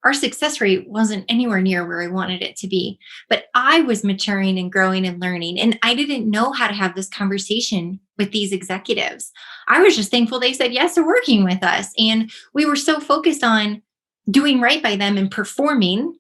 our success rate wasn't anywhere near where I wanted it to be. But I was maturing and growing and learning. And I didn't know how to have this conversation with these executives. I was just thankful they said yes to working with us. And we were so focused on doing right by them and performing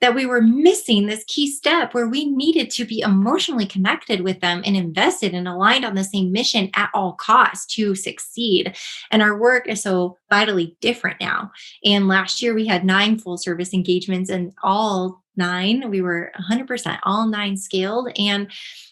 that we were missing this key step where we needed to be emotionally connected with them and invested and aligned on the same mission at all costs to succeed. And our work is so vitally different now. And last year we had 9 full service engagements, and all 9, we were 100%, all 9 scaled. And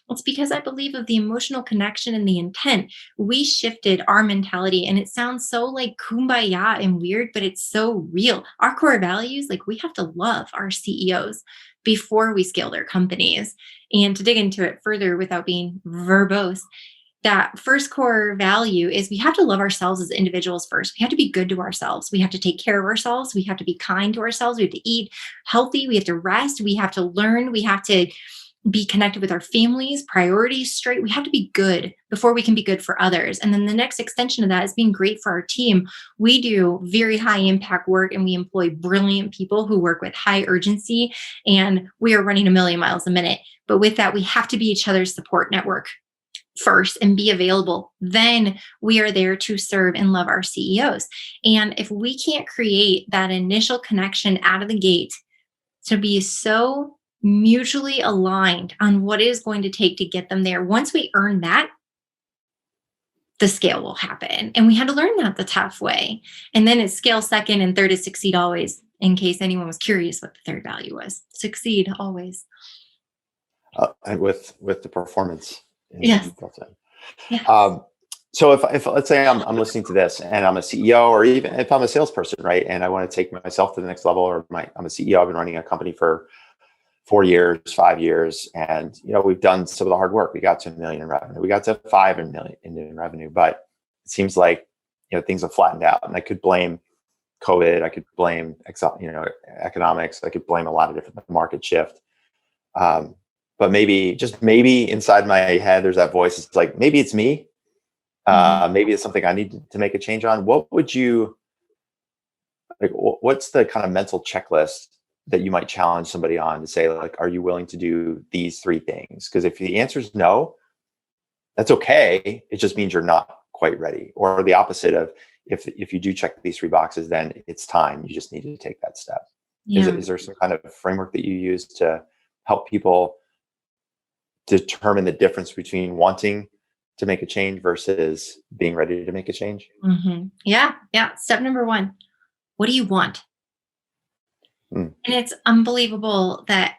it's because I believe of the emotional connection and the intent. We shifted our mentality, and it sounds so like kumbaya and weird, but it's so real. Our core values, like we have to love our CEOs before we scale their companies. And to dig into it further without being verbose, that first core value is we have to love ourselves as individuals first. We have to be good to ourselves. We have to take care of ourselves. We have to be kind to ourselves. We have to eat healthy. We have to rest. We have to learn. We have to be connected with our families, priorities straight. We have to be good before we can be good for others. And then the next extension of that is being great for our team. We do very high impact work, and we employ brilliant people who work with high urgency, and we are running a million miles a minute. But with that, we have to be each other's support network first and be available. Then we are there to serve and love our CEOs. And if we can't create that initial connection out of the gate to be so mutually aligned on what it is going to take to get them there, once we earn that, the scale will happen. And we had to learn that the tough way. And then it's scale second, and third is succeed always, in case anyone was curious what the third value was. Succeed always. And with the performance. Yes. Yeah. So if let's say I'm listening to this and I'm a CEO, or even if I'm a salesperson, right, and I want to take myself to the next level, or I'm a CEO, I've been running a company for 4 years, 5 years. And, we've done some of the hard work. We got to $1 million in revenue. We got to $5 million in revenue, but it seems like, things have flattened out. And I could blame COVID. I could blame, economics. I could blame a lot of different market shift. But maybe inside my head, there's that voice. It's like, maybe it's me. Maybe it's something I need to make a change on. What would you, what's the kind of mental checklist that you might challenge somebody on to say, like, are you willing to do these 3 things? Because if the answer is no, that's okay. It just means you're not quite ready. Or the opposite of, if you do check these 3 boxes, then it's time. You just need to take that step. Yeah. Is there some kind of framework that you use to help people determine the difference between wanting to make a change versus being ready to make a change? Mm-hmm. Yeah. Step number 1, what do you want? And it's unbelievable that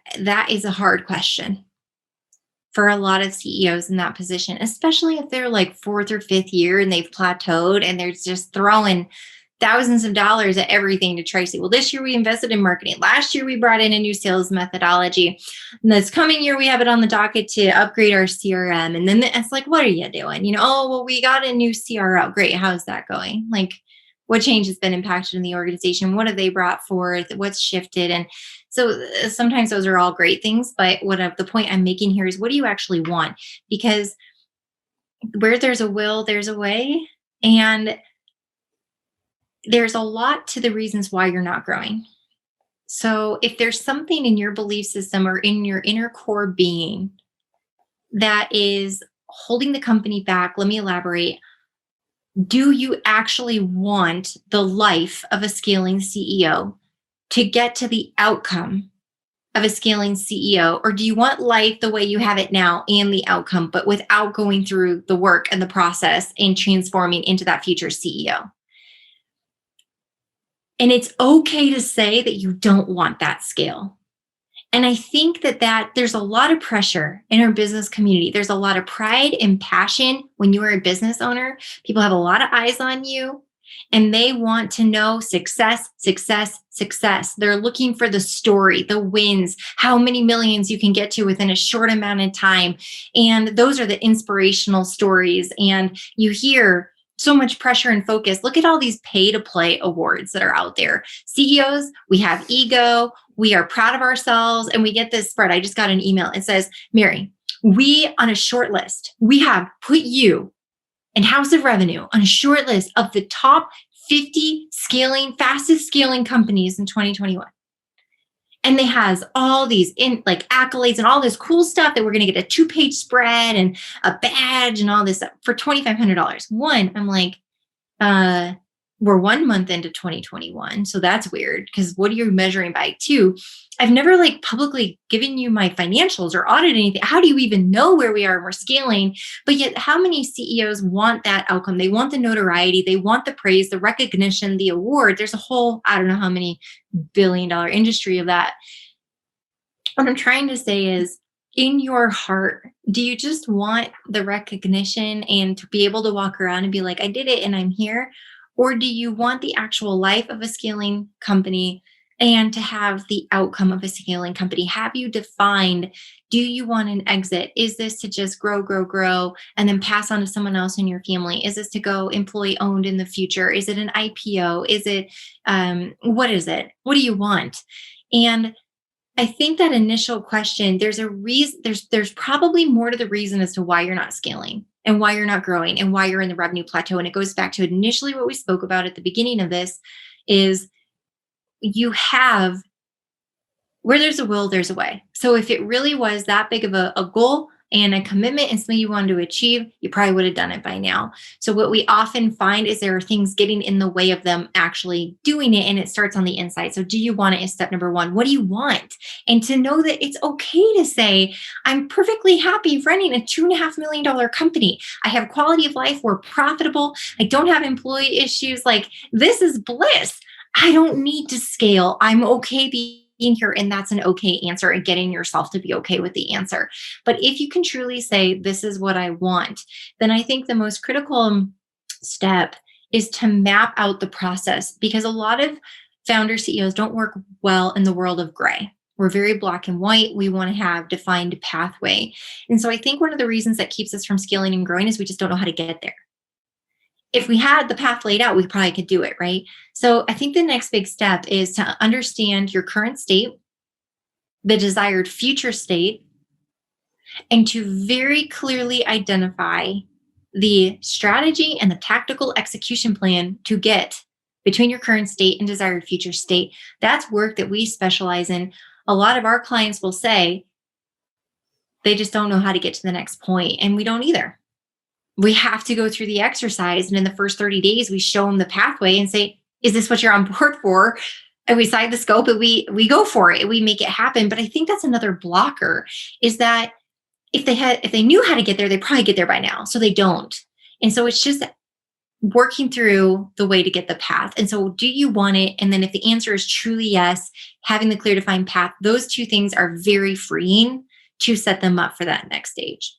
is a hard question for a lot of CEOs in that position, especially if they're like 4th or 5th year and they've plateaued and they're just throwing thousands of dollars at everything to try to say, well, this year we invested in marketing. Last year we brought in a new sales methodology. And this coming year we have it on the docket to upgrade our CRM. And then it's like, what are you doing? Oh, well, we got a new CRO. Great. How's that going? Like, what change has been impacted in the organization? What have they brought forth? What's shifted? And so sometimes those are all great things, but the point I'm making here is, what do you actually want? Because where there's a will, there's a way. And there's a lot to the reasons why you're not growing. So if there's something in your belief system or in your inner core being that is holding the company back, let me elaborate. Do you actually want the life of a scaling CEO to get to the outcome of a scaling CEO? Or do you want life the way you have it now and the outcome, but without going through the work and the process and transforming into that future CEO? And it's okay to say that you don't want that scale. And I think that there's a lot of pressure in our business community. There's a lot of pride and passion when you are a business owner. People have a lot of eyes on you, and they want to know success, success, success. They're looking for the story, the wins, how many millions you can get to within a short amount of time. And those are the inspirational stories. And you hear so much pressure and focus. Look at all these pay to play awards that are out there. CEOs, we have ego, we are proud of ourselves, and we get this spread. I just got an email. It says, Mary, we on a short list, we have put you and House of Revenue on a short list of the top 50 fastest scaling companies in 2021. And they has all these in like accolades and all this cool stuff that we're going to get a 2-page spread and a badge and all this stuff for $2,500. One, I'm like, uh, we're 1 month into 2021. So that's weird because what are you measuring by? Two, I've never like publicly given you my financials or audited anything. How do you even know where we are and we're scaling? But yet, how many CEOs want that outcome? They want the notoriety, they want the praise, the recognition, the award. There's a whole, I don't know how many billion-dollar industry of that. What I'm trying to say is, in your heart, do you just want the recognition and to be able to walk around and be like, I did it and I'm here? Or do you want the actual life of a scaling company and to have the outcome of a scaling company? Have you defined, do you want an exit? Is this to just grow, grow, grow, and then pass on to someone else in your family? Is this to go employee owned in the future? Is it an IPO? Is it, what is it? What do you want? And I think that initial question, there's a reason, there's probably more to the reason as to why you're not scaling and why you're not growing and why you're in the revenue plateau. And it goes back to initially what we spoke about at the beginning of this is you have, where there's a will, there's a way. So if it really was that big of a goal and a commitment and something you wanted to achieve, you probably would have done it by now. So what we often find is there are things getting in the way of them actually doing it, and it starts on the inside. So do you want it is step number one. What do you want? And to know that it's okay to say, I'm perfectly happy running a $2.5 million company. I have quality of life. We're profitable. I don't have employee issues. Like, this is bliss. I don't need to scale. I'm okay being here, and that's an okay answer, and getting yourself to be okay with the answer. But if you can truly say, this is what I want, then I think the most critical step is to map out the process, because a lot of founder CEOs don't work well in the world of gray. We're very black and white. We want to have defined pathway. And so I think one of the reasons that keeps us from scaling and growing is we just don't know how to get there. If we had the path laid out, we probably could do it, right? So I think the next big step is to understand your current state, the desired future state, and to very clearly identify the strategy and the tactical execution plan to get between your current state and desired future state. That's work that we specialize in. A lot of our clients will say they just don't know how to get to the next point, and we don't either. We have to go through the exercise. And in the first 30 days, we show them the pathway and say, is this what you're on board for? And we sign the scope and we go for it and we make it happen. But I think that's another blocker, is that if they knew how to get there, they probably get there by now. So they don't. And so it's just working through the way to get the path. And so do you want it? And then if the answer is truly yes, having the clear defined path, those two things are very freeing to set them up for that next stage.